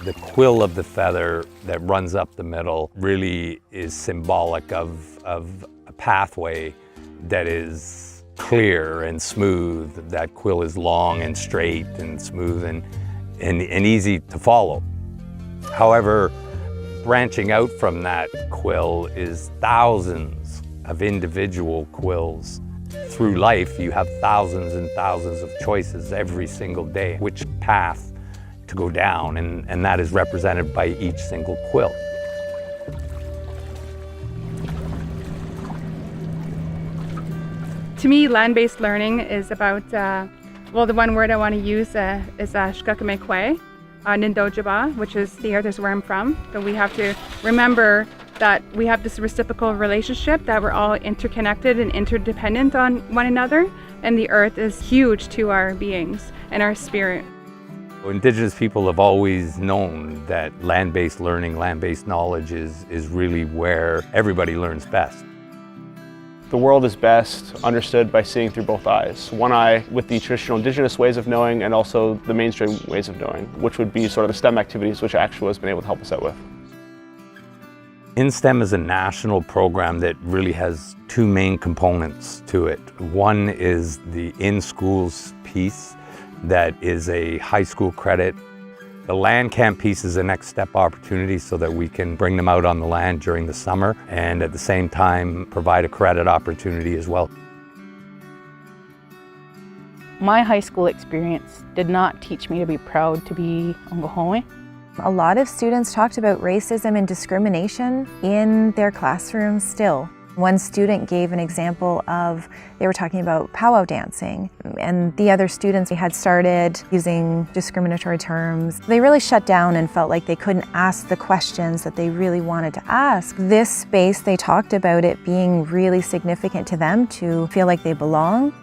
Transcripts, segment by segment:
The quill of the feather that runs up the middle really is symbolic of a pathway that is clear and smooth. That quill is long and straight and smooth and easy to follow. However, branching out from that quill is thousands of individual quills. Through life, you have thousands and thousands of choices every single day, which path to go down, and that is represented by each single quill. To me, land-based learning is about, well, the one word I want to use is shkakamekwe, nindojaba, which is the earth is where I'm from. But we have to remember that we have this reciprocal relationship, that we're all interconnected and interdependent on one another, and the earth is huge to our beings and our spirit. Indigenous people have always known that land-based learning, land-based knowledge is really where everybody learns best. The world is best understood by seeing through both eyes. One eye with the traditional Indigenous ways of knowing and also the mainstream ways of knowing, which would be sort of the STEM activities which Actua has been able to help us out with. InSTEM is a national program that really has two main components to it. One is the in-schools piece that is a high school credit. The land camp piece is a next step opportunity so that we can bring them out on the land during the summer and at the same time provide a credit opportunity as well. My high school experience did not teach me to be proud to be Ongohoe. A lot of students talked about racism and discrimination in their classrooms still. One student gave an example of, they were talking about powwow dancing, and the other students had started using discriminatory terms. They really shut down and felt like they couldn't ask the questions that they really wanted to ask. This space, they talked about it being really significant to them to feel like they belong.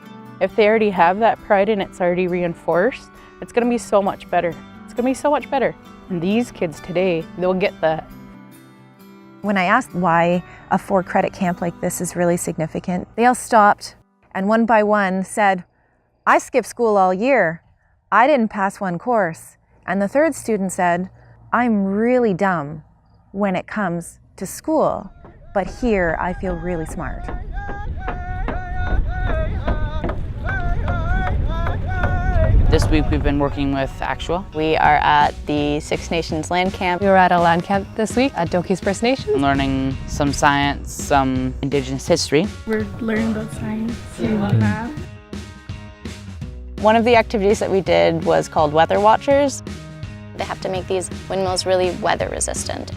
If they already have that pride and it's already reinforced, it's going to be so much better. It's going to be so much better. And these kids today, they'll get that. When I asked why a 4-credit camp like this is really significant, they all stopped and one by one said, "I skipped school all year. I didn't pass one course." And the third student said, "I'm really dumb when it comes to school, but here I feel really smart." This week we've been working with Actua. We are at the Six Nations Land Camp. We were at a land camp this week at Doki's First Nation. Learning some science, some Indigenous history. We're learning about science and math. One of the activities that we did was called Weather Watchers. They have to make these windmills really weather resistant.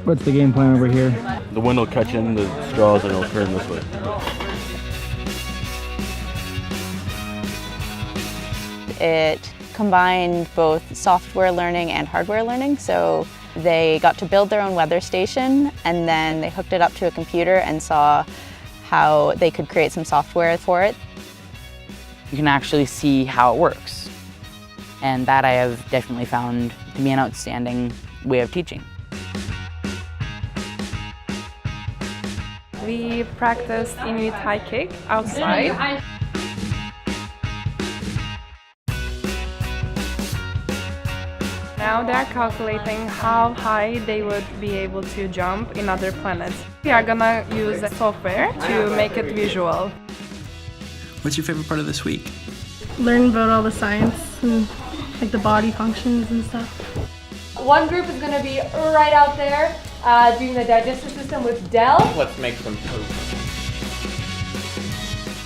What's the game plan over here? The wind will catch in the straws and it'll turn this way. It combined both software learning and hardware learning. So they got to build their own weather station, and then they hooked it up to a computer and saw how they could create some software for it. You can actually see how it works. And that I have definitely found to be an outstanding way of teaching. We practiced Inuit high kick outside. Now they're calculating how high they would be able to jump in other planets. We are gonna use software to make it visual. What's your favorite part of this week? Learn about all the science and like the body functions and stuff. One group is gonna be right out there doing the digestive system with Dell. Let's make some toast.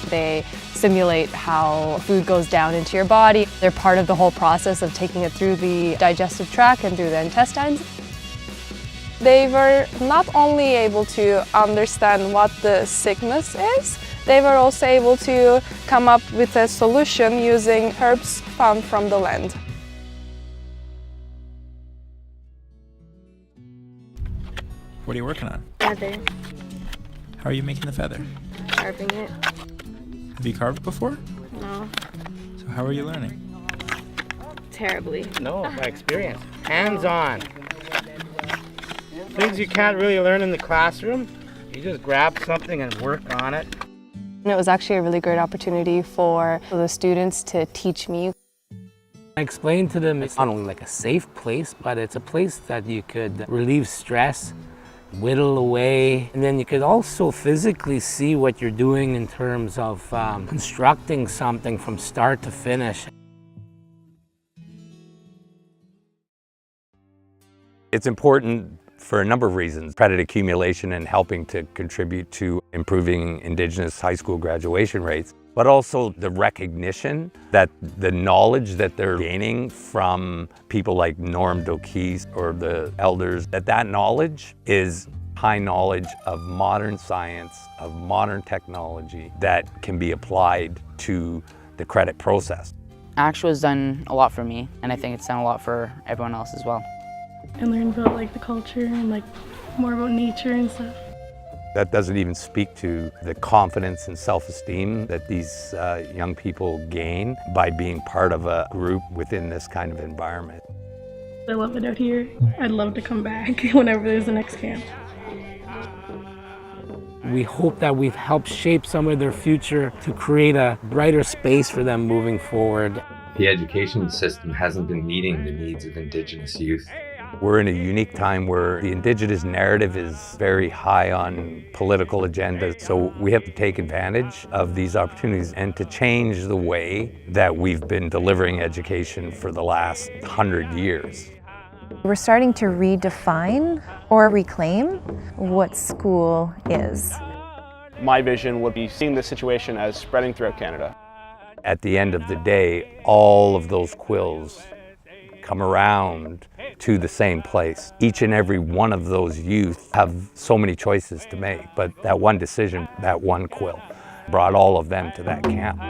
They simulate how food goes down into your body. They're part of the whole process of taking it through the digestive tract and through the intestines. They were not only able to understand what the sickness is, they were also able to come up with a solution using herbs found from the land. What are you working on? Feather. How are you making the feather? Carving it. Have you carved before? No. So how are you learning? Terribly. No, by experience. Hands-on. Things you can't really learn in the classroom, you just grab something and work on it. And it was actually a really great opportunity for the students to teach me. I explained to them it's not only like a safe place, but it's a place that you could relieve stress, whittle away, and then you could also physically see what you're doing in terms of constructing something from start to finish. It's important for a number of reasons. Credit accumulation and helping to contribute to improving Indigenous high school graduation rates, but also the recognition that the knowledge that they're gaining from people like Norm Dokis or the elders, that knowledge is high knowledge of modern science, of modern technology that can be applied to the credit process. Actua has done a lot for me, and I think it's done a lot for everyone else as well. And learn about like the culture and like more about nature and stuff. That doesn't even speak to the confidence and self-esteem that these young people gain by being part of a group within this kind of environment. I love it out here. I'd love to come back whenever there's the next camp. We hope that we've helped shape some of their future to create a brighter space for them moving forward. The education system hasn't been meeting the needs of Indigenous youth. We're in a unique time where the Indigenous narrative is very high on political agendas, so we have to take advantage of these opportunities and to change the way that we've been delivering education for the last 100 years. We're starting to redefine or reclaim what school is. My vision would be seeing this situation as spreading throughout Canada. At the end of the day, all of those quills come around to the same place. Each and every one of those youth have so many choices to make, but that one decision, that one quill, brought all of them to that camp.